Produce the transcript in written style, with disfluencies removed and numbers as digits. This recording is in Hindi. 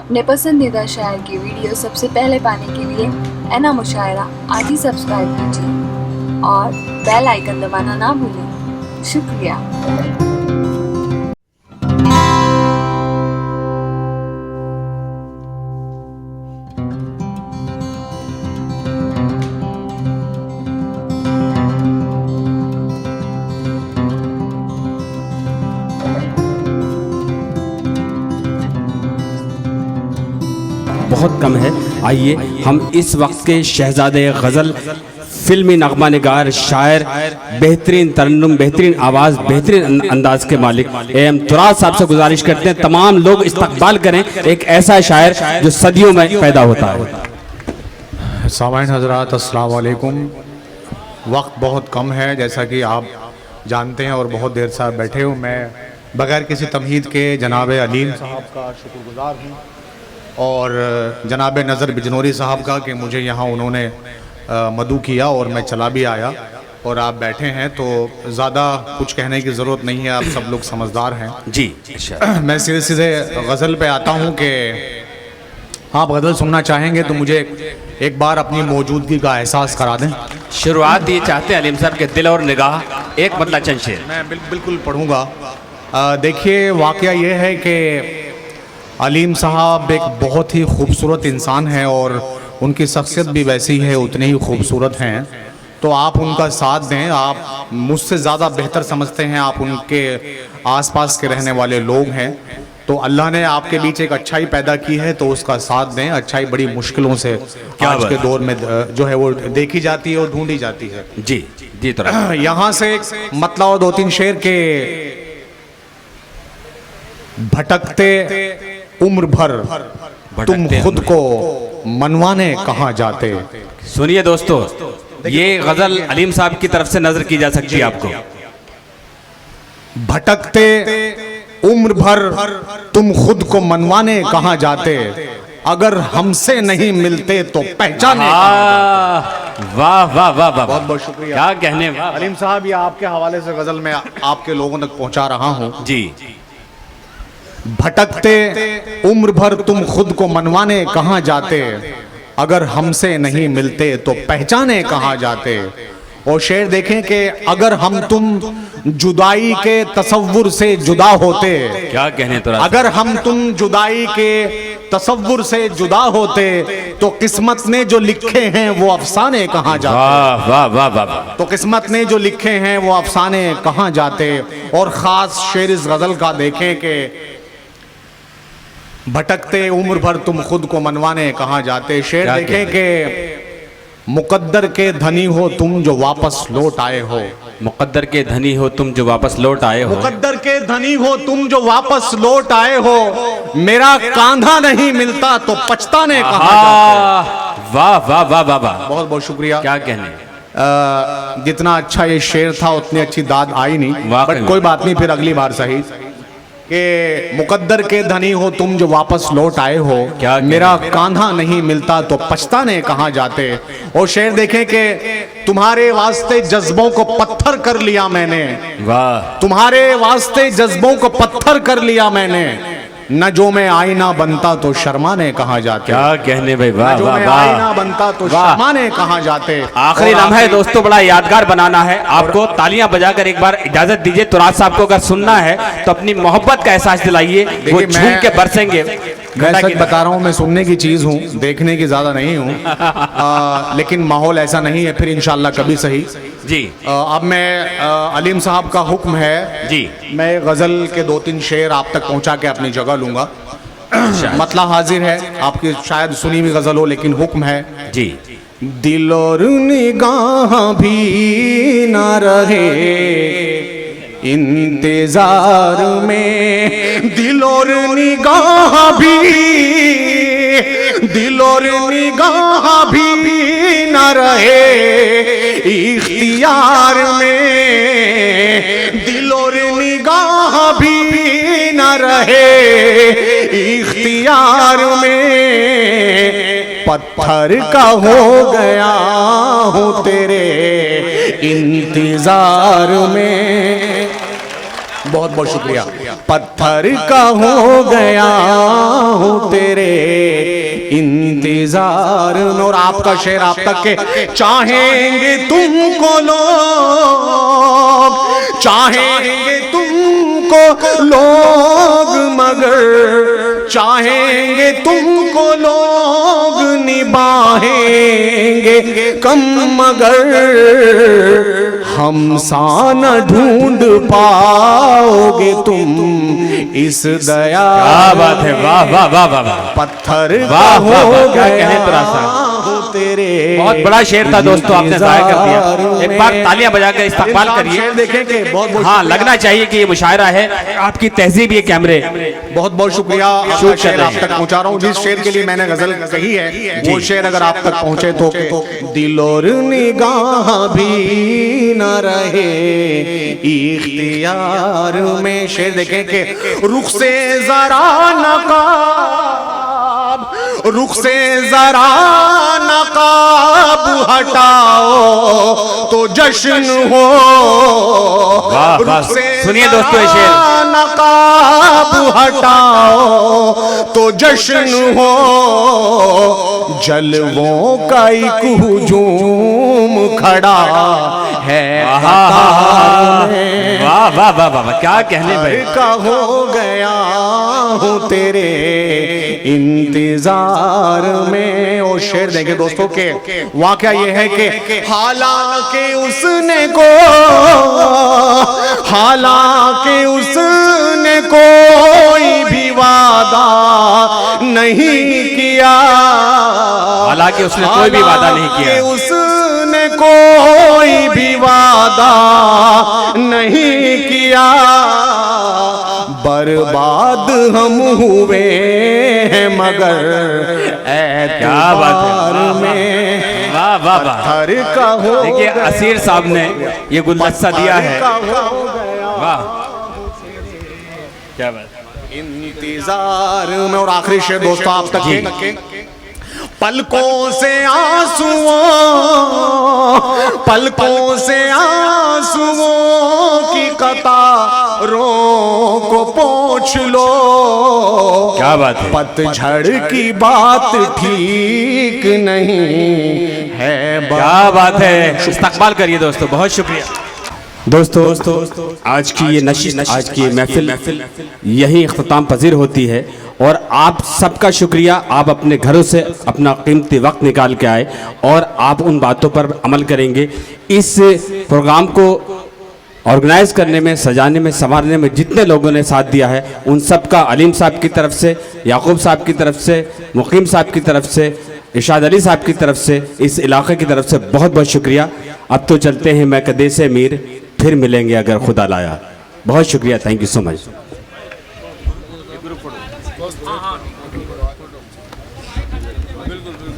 अपने पसंदीदा शायर की वीडियो सबसे पहले पाने के लिए एना मुशायरा आज ही सब्सक्राइब कीजिए और बेल आइकन दबाना ना भूलें। शुक्रिया। बहुत कम है। आइए हम इस वक्त के शहजादे गज़ल, फिल्मी नगमा निगार, शायर, बेहतरीन तरन्नुम, बेहतरीन आवाज़, बेहतरीन अंदाज के मालिक एम तुराज साहब से गुजारिश करते हैं तमाम लोग इस्तकबाल करें एक ऐसा शायर जो सदियों में पैदा होता है। सामाइन हज़रात अस्सलाम वालेकुम। वक्त बहुत कम है जैसा कि आप जानते हैं और बहुत देर से आप बैठे हो। मैं बगैर किसी तमहीद के जनाब अलीम साहब का शुक्रगुज़ार हूँ और जनाब नज़र बिजनौरी साहब का कि मुझे यहाँ उन्होंने मदऊ किया और मैं चला भी आया और आप बैठे हैं तो ज़्यादा कुछ कहने की ज़रूरत नहीं है, आप सब लोग समझदार हैं जी। मैं सीधे गज़ल पे आता हूँ कि आप गज़ल सुनना चाहेंगे तो मुझे एक बार अपनी मौजूदगी का एहसास करा दें। शुरुआत ये चाहते हैं अलीम साहब के दिल और निगाह, एक मतलब चंद शेर मैं बिल्कुल पढ़ूँगा। देखिए वाक़या ये है कि अलीम साहब एक बहुत ही खूबसूरत इंसान हैं और उनकी शख्सियत भी वैसी है, उतने ही खूबसूरत हैं। तो आप उनका साथ दें, आप मुझसे ज़्यादा बेहतर समझते हैं, आप उनके आसपास के रहने वाले लोग हैं। तो अल्लाह ने आपके बीच एक अच्छाई पैदा की है तो उसका साथ दें। अच्छाई बड़ी मुश्किलों से आज के दौर में जो है वो देखी जाती है और ढूंढी जाती है। जी जी। तो यहाँ से एक मतलब और दो तीन शेर के भटकते उम्र भर तुम खुद को मनवाने कहाँ जाते। सुनिए दोस्तों, ये गजल अलीम साहब की तरफ से नजर की जा सकती है आपको। भटकते उम्र भर तुम खुद को मनवाने कहाँ जाते, अगर हमसे नहीं मिलते तो पहचाने। वाह वाह वाह वाह, बहुत बहुत शुक्रिया। क्या कहने। अलीम साहब ये आपके हवाले से गजल में आपके लोगों तक पहुंचा रहा हूं जी। भटकते उम्र भर तुम खुद को मनवाने कहाँ जाते, अगर हमसे नहीं मिलते तो पहचाने कहाँ जाते। और शेर देखें कि अगर हम तुम जुदाई के तसव्वुर से जुदा होते, क्या कहने तो, अगर हम तुम जुदाई के तसव्वुर से जुदा होते तो किस्मत ने जो लिखे हैं वो अफसाने कहाँ जाते। वाह वाह वाह वाह। तो किस्मत ने जो लिखे हैं वो अफसाने कहाँ जाते। और ख़ास शेर इस गज़ल का देखें कि भटकते उम्र भर तुम खुद को मनवाने कहाँ जाते। शेर देखें कि मुकद्दर के धनी हो तुम जो वापस लौट आए हो। मुकद्दर के धनी हो तुम जो वापस लौट आए हो। मुकद्दर के धनी हो तुम जो वापस लौट आए हो, मेरा कांधा नहीं मिलता तो पछताने कहाँ जाते। वाह वाह वाह वाह वाह, बहुत बहुत शुक्रिया। क्या कहने। जितना अच्छा ये शेर था उतनी अच्छी दाद आई नहीं, बट कोई बात नहीं, फिर अगली बार सही। कि मुकद्दर के धनी हो तुम जो वापस लौट आए हो, मेरा कांधा नहीं मिलता तो पछताने कहाँ जाते। और शेर देखें कि तुम्हारे वास्ते जज्बों को पत्थर कर लिया मैंने। वाह। तुम्हारे वास्ते जज्बों को पत्थर कर लिया मैंने, न जो मैं आईना बनता तो शर्माने कहाँ जाते। क्या कहने भाई, वाह जो वाह मैं वाह। आईना बनता तो शर्माने कहाँ जाते। आखिरी लम्हा है दोस्तों, बड़ा यादगार बनाना है आपको। तालियां बजाकर एक बार इजाजत दीजिए। तुराज साहब को अगर सुनना है तो अपनी मोहब्बत का एहसास दिलाइए, वो झूम के बरसेंगे। मैं सच बता रहा हूँ, मैं सुनने की चीज़ हूँ, देखने की ज़्यादा नहीं हूँ। लेकिन माहौल ऐसा नहीं है, फिर इंशाल्लाह कभी सही जी। अब मैं अलीम साहब का हुक्म है जी, मैं गज़ल के दो तीन शेर आप तक पहुँचा के अपनी जगह लूँगा। मतला हाजिर है, आपकी शायद सुनी हुई गज़ल हो लेकिन हुक्म है जी। दिल और निगाह भी ना रहे इंतजार में, दिल और निगाह भी, दिल और निगाह भी न रहे इख्तियार में, दिल और निगाह भी न रहे इख्तियार में, पत्थर का हो गया हूँ तेरे इंतजार में। बहुत बहुत शुक्रिया। पत्थर का हो गया हूँ तेरे इंतजार में। और आपका शेर आप तक के, चाहेंगे तुमको लोग, चाहेंगे तुमको लोग, मगर चाहेंगे तुमको लोग निभाएंगे कम, मगर हम सा न ढूंढ पाओगे तुम इस दया। क्या बात है, वाह वाह वाह वाह वाह, पत्थर वाह वाह वाह, क्या गया कहने तरासा। तेरे बहुत बड़ा शेर था दोस्तों, आपने जाया कर दिया। एक बार तालियां बजाकर इस्तकबाल करिए। शेर देखें कि बहुत बहुत हाँ, लगना चाहिए कि ये मुशायरा है, आपकी तहजीब ये कैमरे। बहुत बहुत शुक्रिया। शूट शेर कर आप तक पहुंचा रहा हूँ। जिस शेर के लिए मैंने गजल कही है वो शेर अगर आप तक पहुंचे तो दिल और निगाह भी न रहे इख्तियार में। शेर देखें कि रुख से जरा नकाब, रुख से जरा नकाब हटाओ तो जश्न हो। वाह वाह, सुनिए दोस्तों ये शेर। नकाब हटाओ तो जश्न हो, जलवों का एक हुजूम खड़ा है कतार में। वाह वाह वाह वाह, क्या कहने भाई। का हो गया हूँ तेरे इंतजार में। और शेर देंगे दोस्तों के वाकया ये है कि हालांकि उसने कोई भी वादा नहीं किया, हालांकि उसने कोई भी वादा नहीं किया, उसने कोई भी वादा नहीं किया, बर्बाद हम हुए हैं मगर क्या बात है, में। वाह वाह वाह। हर का हो देखिए असीर साहब ने ये गुलदस्ता दिया है, वाह क्या बात। इंतजार में। और आखिरी शेर दोस्तों आप तक के, पलकों से आंसुओं की कतारों को पोंछ लो। क्या बात है, पतझड़ की बात ठीक नहीं है। क्या बात है, इस्तकबाल करिए दोस्तों, बहुत शुक्रिया। दोस्तों आज की ये नशिश, आज की ये महफिल यही इख्तिताम पजीर होती है और आप सबका शुक्रिया। आप अपने घरों से अपना कीमती वक्त निकाल के आए और आप उन बातों पर अमल करेंगे। इस प्रोग्राम को ऑर्गेनाइज करने में, सजाने में, संवारने में जितने लोगों ने साथ दिया है उन सब का अलीम साहब की तरफ से, याकूब साहब की तरफ से, मुकीम साहब की तरफ से, इरशाद अली साहब की तरफ से, इस इलाके की तरफ से बहुत बहुत शुक्रिया। अब तो चलते हैं मैं कदे से मीर, फिर मिलेंगे अगर खुदा लाया। बहुत शुक्रिया, थैंक यू सो मच।